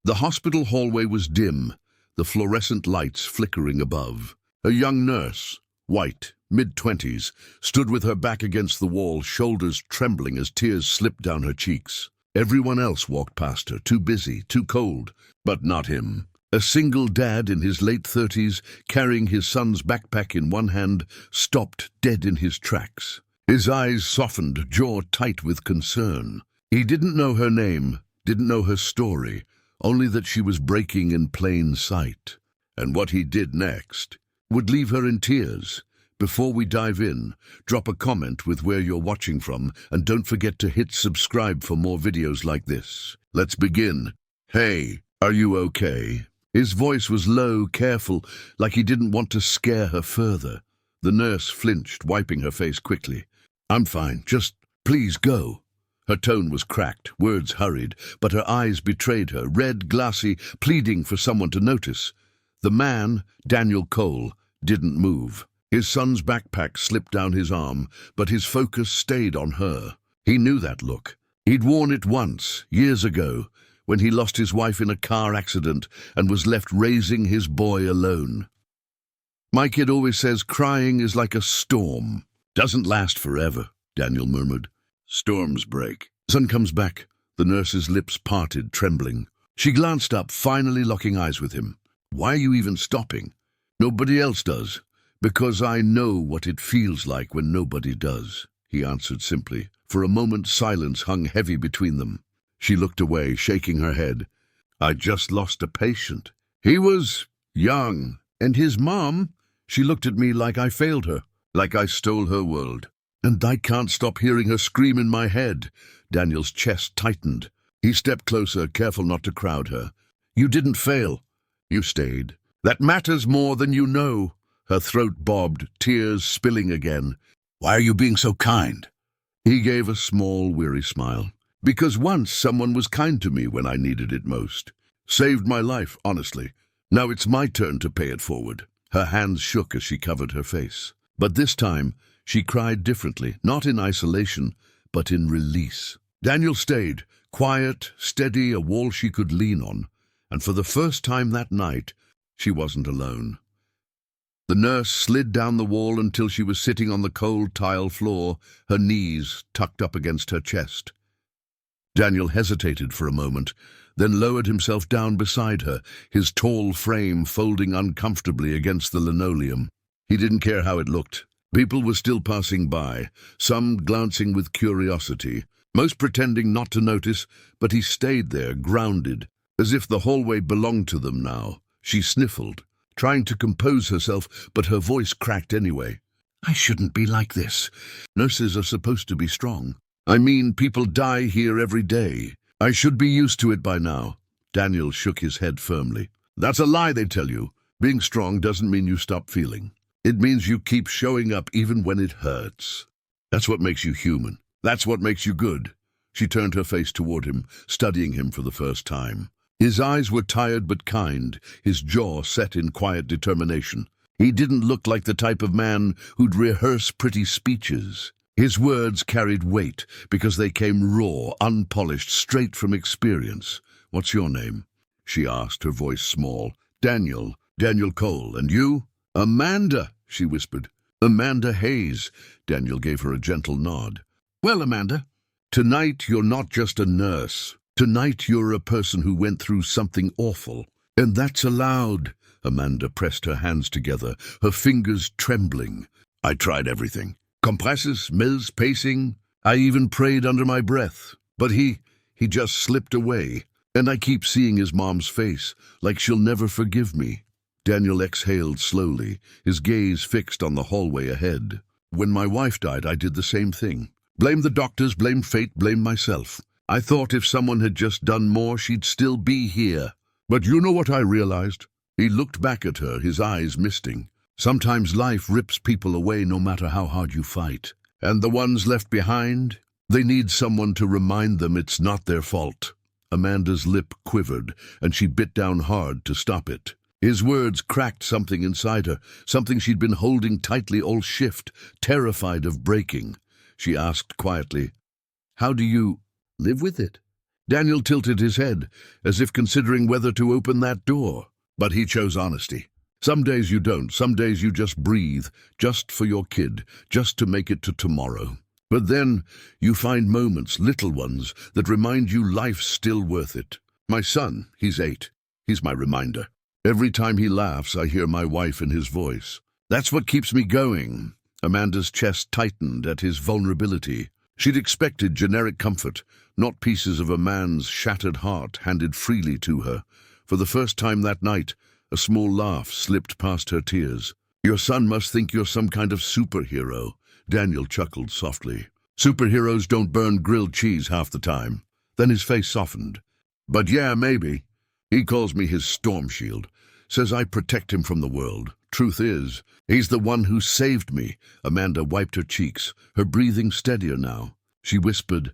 The hospital hallway was dim, the fluorescent lights flickering above. A young nurse, white, mid-20s, stood with her back against the wall, shoulders trembling as tears slipped down her cheeks. Everyone else walked past her, too busy, too cold, but not him. A single dad in his late 30s, carrying his son's backpack in one hand, stopped dead in his tracks. His eyes softened, jaw tight with concern. He didn't know her name, didn't know her story, only that she was breaking in plain sight. And what he did next would leave her in tears. Before we dive in, drop a comment with where you're watching from, and don't forget to hit subscribe for more videos like this. Let's begin. Hey, are you okay? His voice was low, careful, like he didn't want to scare her further. The nurse flinched, wiping her face quickly. I'm fine, just please go. Her tone was cracked, words hurried, but her eyes betrayed her, red, glassy, pleading for someone to notice. The man, Daniel Cole, didn't move. His son's backpack slipped down his arm, but his focus stayed on her. He knew that look. He'd worn it once, years ago, when he lost his wife in a car accident and was left raising his boy alone. My kid always says crying is like a storm. Doesn't last forever, Daniel murmured. Storms break. Son comes back, the nurse's lips parted, trembling. She glanced up, finally locking eyes with him. Why are you even stopping? Nobody else does. Because I know what it feels like when nobody does, he answered simply. For a moment, silence hung heavy between them. She looked away, shaking her head. I just lost a patient. He was young, and his mom, she looked at me like I failed her, like I stole her world. And I can't stop hearing her scream in my head. Daniel's chest tightened. He stepped closer, careful not to crowd her. You didn't fail. You stayed. That matters more than you know. Her throat bobbed, tears spilling again. Why are you being so kind? He gave a small, weary smile. Because once someone was kind to me when I needed it most. Saved my life, honestly. Now it's my turn to pay it forward. Her hands shook as she covered her face. But this time, she cried differently, not in isolation, but in release. Daniel stayed, quiet, steady, a wall she could lean on. And for the first time that night, she wasn't alone. The nurse slid down the wall until she was sitting on the cold tile floor, her knees tucked up against her chest. Daniel hesitated for a moment, then lowered himself down beside her, his tall frame folding uncomfortably against the linoleum. He didn't care how it looked. People were still passing by, some glancing with curiosity, most pretending not to notice, but he stayed there, grounded, as if the hallway belonged to them now. She sniffled, trying to compose herself, but her voice cracked anyway. I shouldn't be like this. Nurses are supposed to be strong. I mean, people die here every day. I should be used to it by now. Daniel shook his head firmly. That's a lie they tell you. Being strong doesn't mean you stop feeling. It means you keep showing up even when it hurts. That's what makes you human. That's what makes you good. She turned her face toward him, studying him for the first time. His eyes were tired but kind, his jaw set in quiet determination. He didn't look like the type of man who'd rehearse pretty speeches. His words carried weight because they came raw, unpolished, straight from experience. What's your name? She asked, her voice small. Daniel Cole. And you? Amanda, she whispered. Amanda Hayes. Daniel gave her a gentle nod. Well, Amanda, tonight you're not just a nurse. Tonight you're a person who went through something awful. And that's allowed. Amanda pressed her hands together, her fingers trembling. I tried everything. Compresses, mills, pacing. I even prayed under my breath. But he just slipped away. And I keep seeing his mom's face, like she'll never forgive me. Daniel exhaled slowly, his gaze fixed on the hallway ahead. When my wife died, I did the same thing. Blame the doctors, blame fate, blame myself. I thought if someone had just done more, she'd still be here. But you know what I realized? He looked back at her, his eyes misting. Sometimes life rips people away no matter how hard you fight. And the ones left behind, they need someone to remind them it's not their fault. Amanda's lip quivered, and she bit down hard to stop it. His words cracked something inside her, something she'd been holding tightly all shift, terrified of breaking. She asked quietly, How do you live with it? Daniel tilted his head, as if considering whether to open that door. But he chose honesty. Some days you don't, some days you just breathe, just for your kid, just to make it to tomorrow. But then you find moments, little ones, that remind you life's still worth it. My son, he's 8. He's my reminder. Every time he laughs, I hear my wife in his voice. That's what keeps me going. Amanda's chest tightened at his vulnerability. She'd expected generic comfort, not pieces of a man's shattered heart handed freely to her. For the first time that night, a small laugh slipped past her tears. Your son must think you're some kind of superhero. Daniel chuckled softly. Superheroes don't burn grilled cheese half the time. Then his face softened. But yeah, maybe. He calls me his storm shield. Says I protect him from the world. Truth is, he's the one who saved me. Amanda wiped her cheeks, her breathing steadier now. She whispered,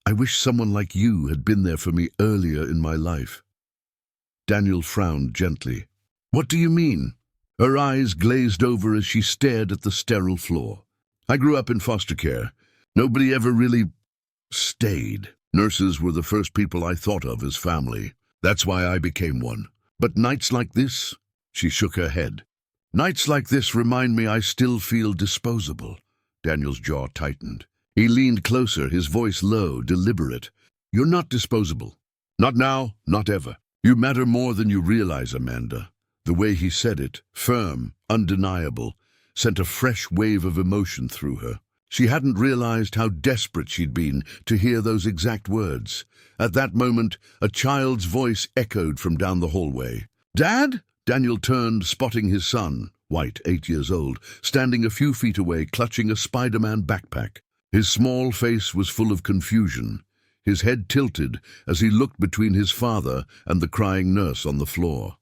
I wish someone like you had been there for me earlier in my life. Daniel frowned gently. What do you mean? Her eyes glazed over as she stared at the sterile floor. I grew up in foster care. Nobody ever really stayed. Nurses were the first people I thought of as family. That's why I became one. But nights like this, she shook her head. Nights like this remind me I still feel disposable. Daniel's jaw tightened. He leaned closer, his voice low, deliberate. You're not disposable. Not now, not ever. You matter more than you realize, Amanda. The way he said it, firm, undeniable, sent a fresh wave of emotion through her. She hadn't realized how desperate she'd been to hear those exact words. At that moment, a child's voice echoed from down the hallway. Dad? Daniel turned, spotting his son, White, 8 years old, standing a few feet away, clutching a Spider-Man backpack. His small face was full of confusion. His head tilted as he looked between his father and the crying nurse on the floor.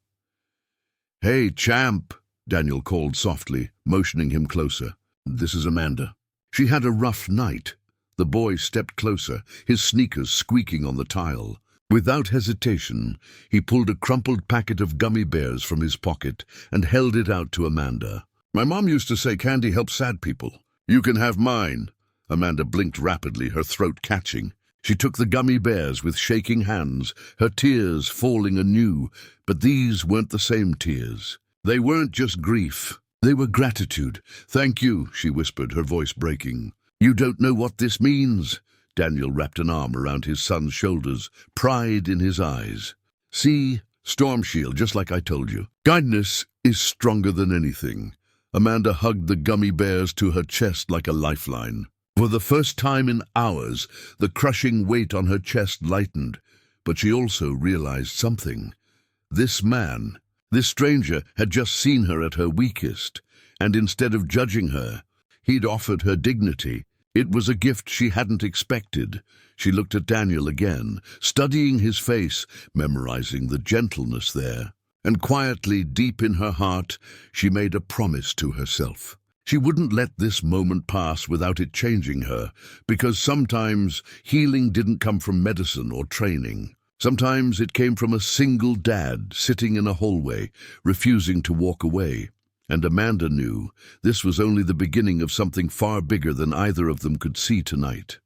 Hey, champ, Daniel called softly, motioning him closer. This is Amanda. She had a rough night. The boy stepped closer, his sneakers squeaking on the tile. Without hesitation, he pulled a crumpled packet of gummy bears from his pocket and held it out to Amanda. My mom used to say candy helps sad people. You can have mine. Amanda blinked rapidly, her throat catching. She took the gummy bears with shaking hands, her tears falling anew, but these weren't the same tears. They weren't just grief. They were gratitude. Thank you, she whispered, her voice breaking. You don't know what this means. Daniel wrapped an arm around his son's shoulders, pride in his eyes. See, Storm Shield, just like I told you. Kindness is stronger than anything. Amanda hugged the gummy bears to her chest like a lifeline. For the first time in hours, the crushing weight on her chest lightened, but she also realized something. This man, this stranger, had just seen her at her weakest, and instead of judging her, he'd offered her dignity. It was a gift she hadn't expected. She looked at Daniel again, studying his face, memorizing the gentleness there. And quietly, deep in her heart, she made a promise to herself. She wouldn't let this moment pass without it changing her, because sometimes healing didn't come from medicine or training. Sometimes it came from a single dad sitting in a hallway, refusing to walk away. And Amanda knew this was only the beginning of something far bigger than either of them could see tonight.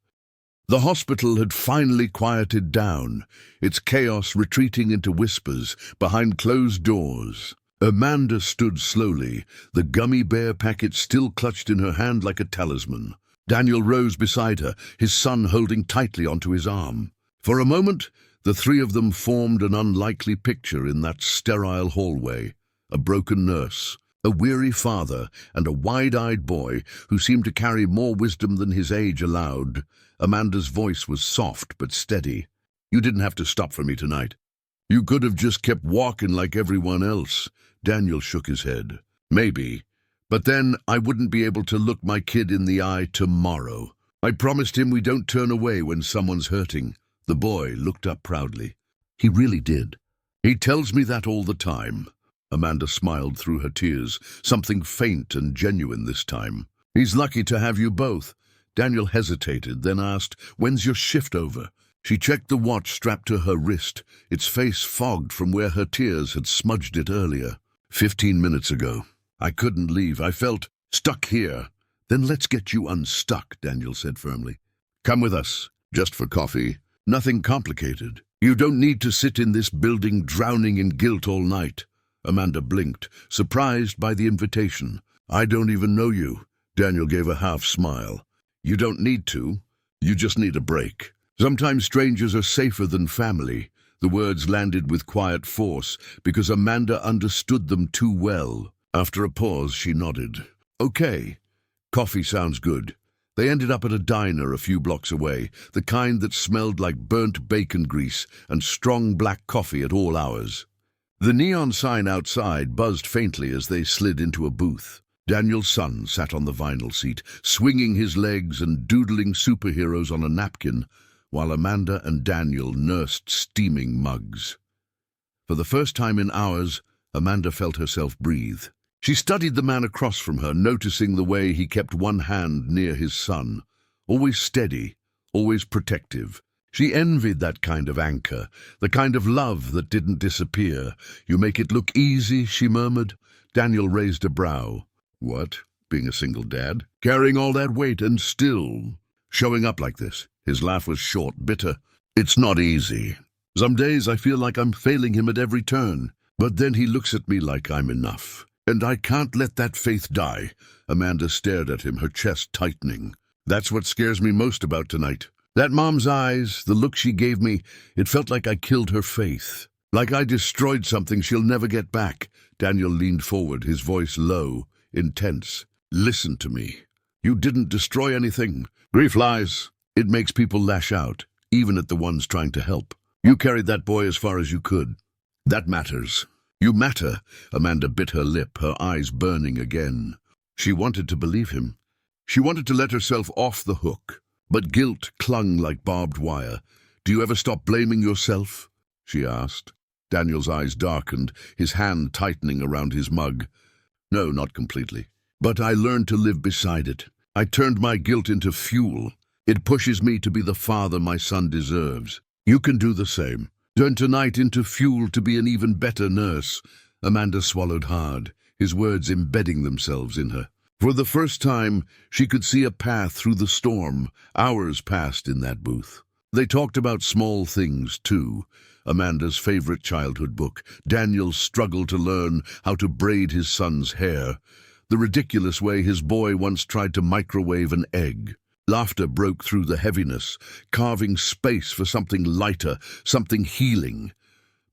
The hospital had finally quieted down, its chaos retreating into whispers behind closed doors. Amanda stood slowly, the gummy bear packet still clutched in her hand like a talisman. Daniel rose beside her, his son holding tightly onto his arm. For a moment, the three of them formed an unlikely picture in that sterile hallway. A broken nurse, a weary father, and a wide-eyed boy who seemed to carry more wisdom than his age allowed. Amanda's voice was soft but steady. You didn't have to stop for me tonight. You could have just kept walking like everyone else. Daniel shook his head. Maybe. But then I wouldn't be able to look my kid in the eye tomorrow. I promised him we don't turn away when someone's hurting. The boy looked up proudly. He really did. He tells me that all the time. Amanda smiled through her tears, something faint and genuine this time. He's lucky to have you both. Daniel hesitated, then asked, when's your shift over? She checked the watch strapped to her wrist, its face fogged from where her tears had smudged it earlier. 15 minutes ago. I couldn't leave. I felt stuck here. Then let's get you unstuck, Daniel said firmly. Come with us, just for coffee. Nothing complicated. You don't need to sit in this building drowning in guilt all night. Amanda blinked, surprised by the invitation. I don't even know you. Daniel gave a half smile. You don't need to. You just need a break. Sometimes strangers are safer than family. The words landed with quiet force because Amanda understood them too well. After a pause, she nodded. Okay. Coffee sounds good. They ended up at a diner a few blocks away, the kind that smelled like burnt bacon grease and strong black coffee at all hours. The neon sign outside buzzed faintly as they slid into a booth. Daniel's son sat on the vinyl seat, swinging his legs and doodling superheroes on a napkin, while Amanda and Daniel nursed steaming mugs. For the first time in hours, Amanda felt herself breathe. She studied the man across from her, noticing the way he kept one hand near his son, always steady, always protective. She envied that kind of anchor, the kind of love that didn't disappear. You make it look easy, she murmured. Daniel raised a brow. What? Being a single dad? Carrying all that weight and still showing up like this? His laugh was short, bitter. It's not easy. Some days I feel like I'm failing him at every turn, but then he looks at me like I'm enough. And I can't let that faith die. Amanda stared at him, her chest tightening. That's what scares me most about tonight. That mom's eyes, the look she gave me, it felt like I killed her faith. Like I destroyed something she'll never get back. Daniel leaned forward, his voice low, intense. Listen to me. You didn't destroy anything. Grief lies. It makes people lash out, even at the ones trying to help. You carried that boy as far as you could. That matters. You matter. Amanda bit her lip, her eyes burning again. She wanted to believe him. She wanted to let herself off the hook. But guilt clung like barbed wire. Do you ever stop blaming yourself? She asked. Daniel's eyes darkened, his hand tightening around his mug. No, not completely. But I learned to live beside it. I turned my guilt into fuel. It pushes me to be the father my son deserves. You can do the same. Turn tonight into fuel to be an even better nurse. Amanda swallowed hard, his words embedding themselves in her. For the first time, she could see a path through the storm. Hours passed in that booth. They talked about small things, too. Amanda's favorite childhood book, Daniel's struggle to learn how to braid his son's hair, the ridiculous way his boy once tried to microwave an egg. Laughter broke through the heaviness, carving space for something lighter, something healing.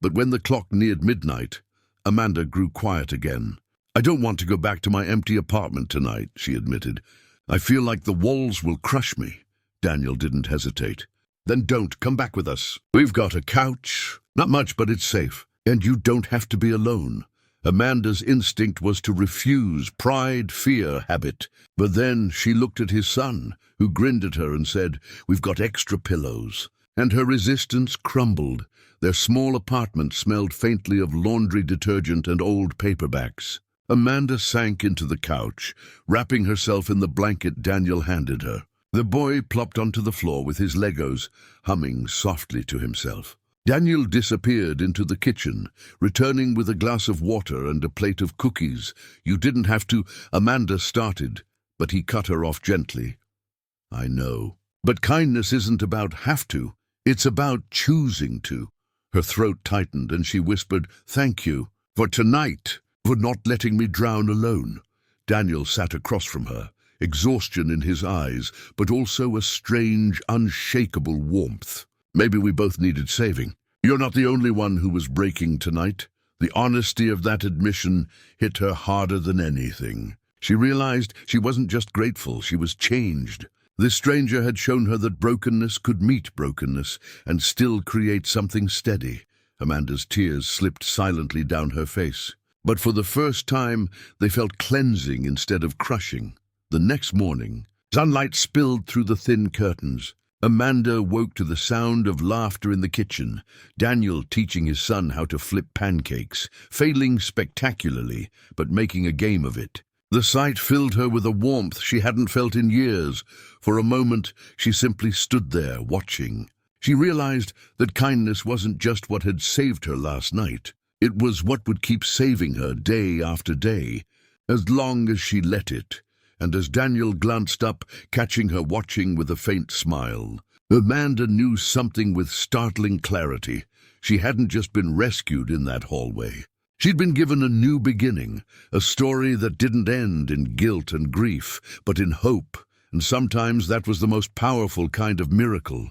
But when the clock neared midnight, Amanda grew quiet again. I don't want to go back to my empty apartment tonight, she admitted. I feel like the walls will crush me. Daniel didn't hesitate. Then don't come back with us. We've got a couch. Not much, but it's safe. And you don't have to be alone. Amanda's instinct was to refuse pride, fear, habit. But then she looked at his son, who grinned at her and said, We've got extra pillows. And her resistance crumbled. Their small apartment smelled faintly of laundry detergent and old paperbacks. Amanda sank into the couch, wrapping herself in the blanket Daniel handed her. The boy plopped onto the floor with his Legos, humming softly to himself. Daniel disappeared into the kitchen, returning with a glass of water and a plate of cookies. You didn't have to, Amanda started, but he cut her off gently. I know. But kindness isn't about have to. It's about choosing to. Her throat tightened and she whispered, Thank you, for tonight, for not letting me drown alone. Daniel sat across from her, exhaustion in his eyes, but also a strange, unshakable warmth. Maybe we both needed saving. You're not the only one who was breaking tonight. The honesty of that admission hit her harder than anything. She realized she wasn't just grateful, she was changed. This stranger had shown her that brokenness could meet brokenness and still create something steady. Amanda's tears slipped silently down her face. But for the first time, they felt cleansing instead of crushing. The next morning, sunlight spilled through the thin curtains. Amanda woke to the sound of laughter in the kitchen, Daniel teaching his son how to flip pancakes, failing spectacularly, but making a game of it. The sight filled her with a warmth she hadn't felt in years. For a moment, she simply stood there, watching. She realized that kindness wasn't just what had saved her last night. It was what would keep saving her day after day, as long as she let it. And as Daniel glanced up, catching her watching with a faint smile, Amanda knew something with startling clarity. She hadn't just been rescued in that hallway. She'd been given a new beginning, a story that didn't end in guilt and grief, but in hope, and sometimes that was the most powerful kind of miracle.